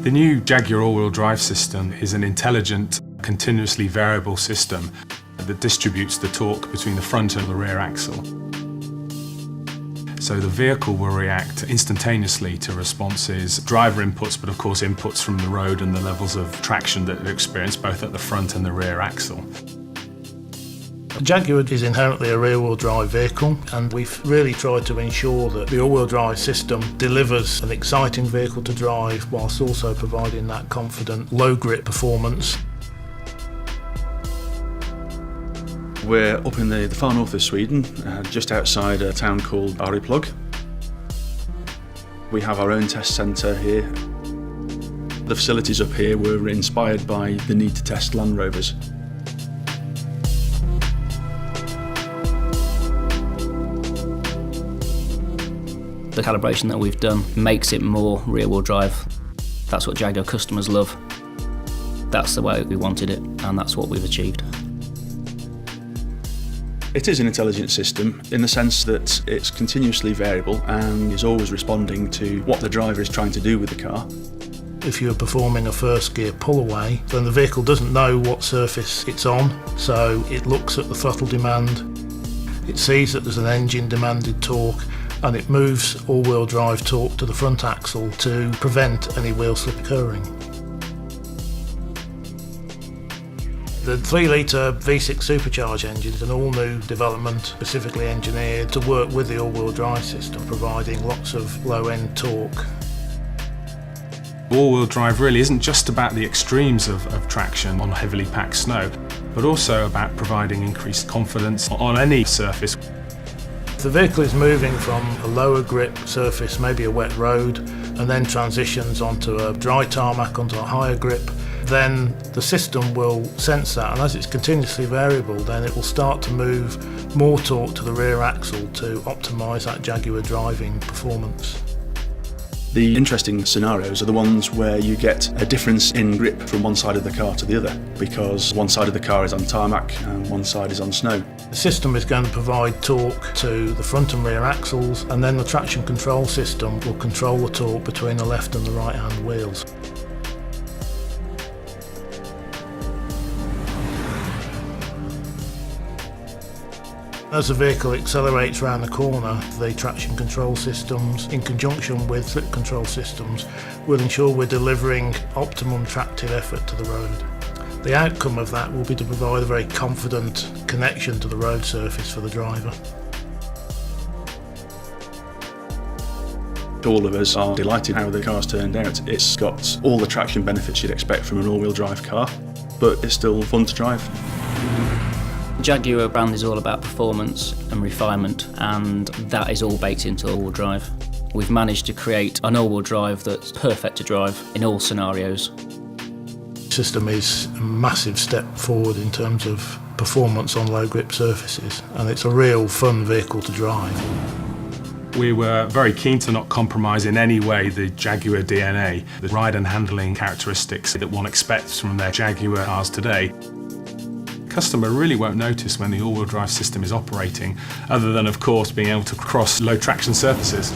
The new Jaguar all-wheel drive system is an intelligent, continuously variable system that distributes the torque between the front and the rear axle. So the vehicle will react instantaneously to responses, driver inputs, but of course inputs from the road and the levels of traction that it experiences both at the front and the rear axle. The Jaguar is inherently a rear-wheel drive vehicle, and we've really tried to ensure that the all-wheel drive system delivers an exciting vehicle to drive whilst also providing that confident low-grip performance. We're up in the far north of Sweden, just outside a town called Arjeplog. We have our own test centre here. The facilities up here were inspired by the need to test Land Rovers. The calibration that we've done makes it more rear-wheel drive. That's what Jaguar customers love. That's the way we wanted it, and that's what we've achieved. It is an intelligent system in the sense that it's continuously variable and is always responding to what the driver is trying to do with the car. If you're performing a first gear pull away, then the vehicle doesn't know what surface it's on, so it looks at the throttle demand, it sees that there's an engine demanded torque, and it moves all-wheel drive torque to the front axle to prevent any wheel slip occurring. The 3-litre V6 supercharged engine is an all-new development specifically engineered to work with the all-wheel drive system, providing lots of low-end torque. All-wheel drive really isn't just about the extremes of traction on heavily packed snow, but also about providing increased confidence on any surface. The vehicle is moving from a lower grip surface, maybe a wet road, and then transitions onto a dry tarmac, onto a higher grip. Then the system will sense that, and as it's continuously variable, then it will start to move more torque to the rear axle to optimise that Jaguar driving performance. The interesting scenarios are the ones where you get a difference in grip from one side of the car to the other, because one side of the car is on tarmac and one side is on snow. The system is going to provide torque to the front and rear axles, and then the traction control system will control the torque between the left and the right hand wheels. As the vehicle accelerates around the corner, the traction control systems, in conjunction with slip control systems, will ensure we're delivering optimum tractive effort to the road. The outcome of that will be to provide a very confident connection to the road surface for the driver. All of us are delighted how the car's turned out. It's got all the traction benefits you'd expect from an all-wheel drive car, but it's still fun to drive. The Jaguar brand is all about performance and refinement, and that is all baked into all-wheel drive. We've managed to create an all-wheel drive that's perfect to drive in all scenarios. The system is a massive step forward in terms of performance on low grip surfaces, and it's a real fun vehicle to drive. We were very keen to not compromise in any way the Jaguar DNA, the ride and handling characteristics that one expects from their Jaguar cars today. The customer really won't notice when the all-wheel drive system is operating, other than of course being able to cross low traction surfaces.